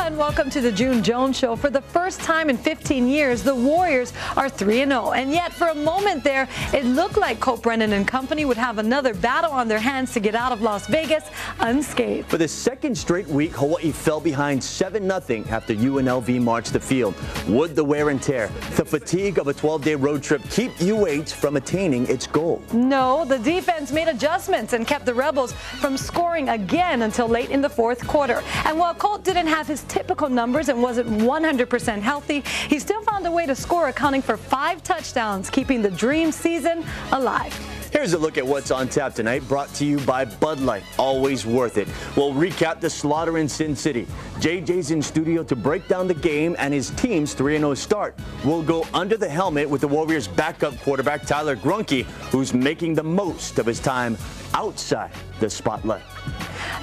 and welcome to the June Jones Show. For the first time in 15 years, the Warriors are 3-0. And yet, for a moment there, it looked like Colt Brennan and company would have another battle on their hands to get out of Las Vegas unscathed. For the second straight week, Hawaii fell behind 7-0 after UNLV marched the field. Would the wear and tear, the fatigue of a 12-day road trip keep UH from attaining its goal? No, the defense made adjustments and kept the Rebels from scoring again until late in the fourth quarter. And while Colt didn't have his typical numbers and wasn't 100% healthy, he still found a way to score, accounting for 5 touchdowns, keeping the dream season alive. Here's a look at what's on tap tonight, brought to you by Bud Light, always worth it. We'll recap the slaughter in Sin City. JJ's in studio to break down the game and his team's 3-0 start. We'll go under the helmet with the Warriors' backup quarterback, Tyler Grunke, who's making the most of his time outside the spotlight.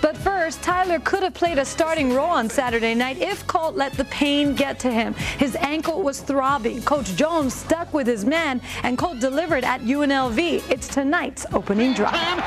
But first, Tyler could have played a starting role on Saturday night if Colt let the pain get to him. His ankle was throbbing. Coach Jones stuck with his man, and Colt delivered at UNLV. It's tonight's opening drive.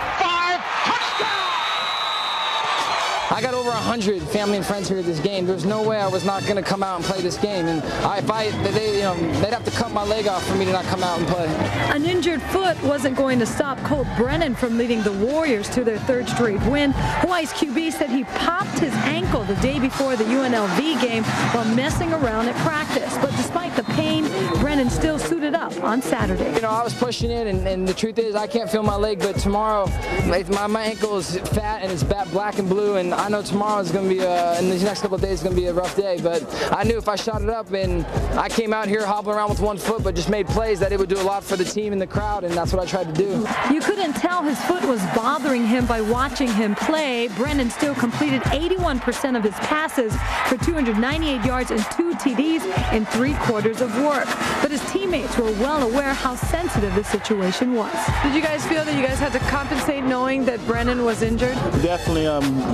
I got over 100 family and friends here at this game. There's no way I was not going to come out and play this game. And they'd have to cut my leg off for me to not come out and play. An injured foot wasn't going to stop Colt Brennan from leading the Warriors to their 3rd straight win. Hawaii's QB said he popped his ankle the day before the UNLV game while messing around at practice. But despite the pain, Brennan still suited up on Saturday. You know, I was pushing it, and the truth is I can't feel my leg, but tomorrow my ankle is fat and it's black and blue, and I know tomorrow is going to be, in these next couple of days, is going to be a rough day, but I knew if I shot it up and I came out here hobbling around with 1 foot but just made plays, that it would do a lot for the team and the crowd, and that's what I tried to do. You couldn't tell his foot was bothering him by watching him play. Brennan still completed 81% of his passes for 298 yards and 2 TDs in 3 quarters of work. But his teammates were well aware how sensitive the situation was. Did you guys feel that you guys had to compensate knowing that Brennan was injured? Definitely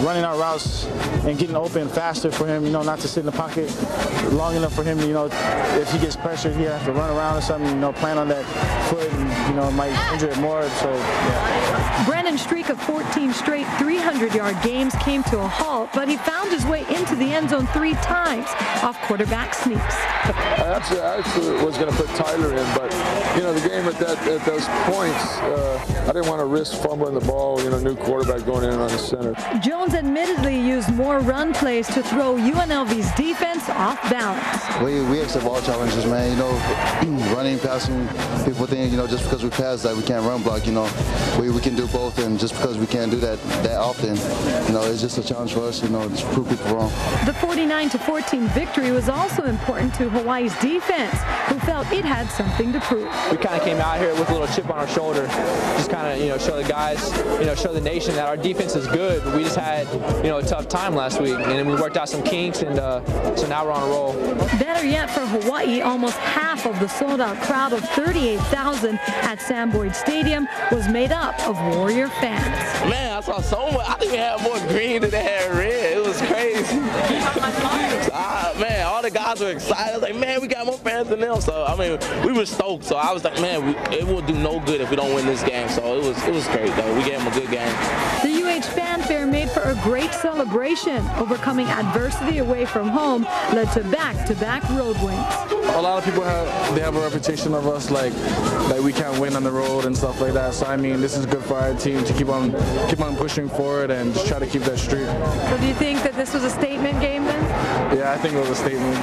running our routes and getting open faster for him, not to sit in the pocket long enough for him, if he gets pressured, he has to run around or something, plan on that foot and, might injure it more. So, yeah. Brennan's streak of 14 straight 300-yard games came to a halt, but he found his way into the end zone 3 times off quarterback sneaks. I actually was going to put Tyler in, but, the game at those points, I didn't want to risk fumbling the ball, new quarterback going in on the center. Jones admittedly used more run plays to throw UNLV's defense off balance. We accept all challenges, man. Running, passing, people think, just because we pass that we can't run block, we can do both, and just because we can't do that often, it's just a challenge for us, to prove people wrong. The 49-14 victory was also important to Hawaii's defense, who felt it had something to prove. We kind of came out here with a little chip on our shoulder, just kind of, show the guys, show the nation that our defense is good, but we just had, a tough time last week, and then we worked out some kinks, and so now we're on a roll. Better yet for Hawaii, almost half of the sold-out crowd of 38,000 at Sam Boyd Stadium was made up of Warrior fans. Man, I saw so much. I think we had more green than they had red. It was crazy. Man, all the guys were excited. I was like, man, we got more fans than them. So, we were stoked. So I was like, man, it will do no good if we don't win this game. So it was great, though. We gave them a good game. The UH fanfare made for a great celebration. Overcoming adversity away from home led to back-to-back road wins. A lot of people have a reputation of us like we can't win on the road and stuff like that. So this is good for our team to keep on pushing forward and just try to keep that streak. So do you think that this was a statement game then? Yeah, I think it was a statement.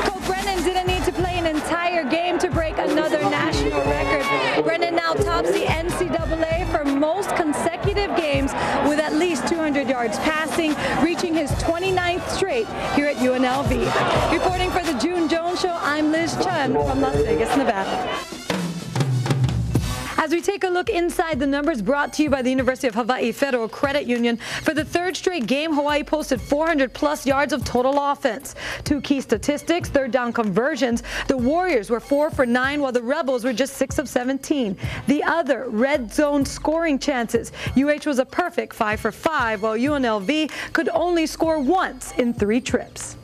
Colt Brennan didn't need to play an entire game to break another national record. Brennan now tops the NCAA for most consecutive games with at least 200 yards passing, reaching his 29th straight here at UNLV. Reporting for the June Jones Show, I'm Liz Chun from Las Vegas, Nevada. As we take a look inside the numbers, brought to you by the University of Hawaii Federal Credit Union, for the 3rd straight game, Hawaii posted 400-plus yards of total offense. 2 key statistics: 3rd down conversions. The Warriors were 4 for 9, while the Rebels were just 6 of 17. The other, red zone scoring chances. UH was a perfect 5 for 5, while UNLV could only score once in 3 trips.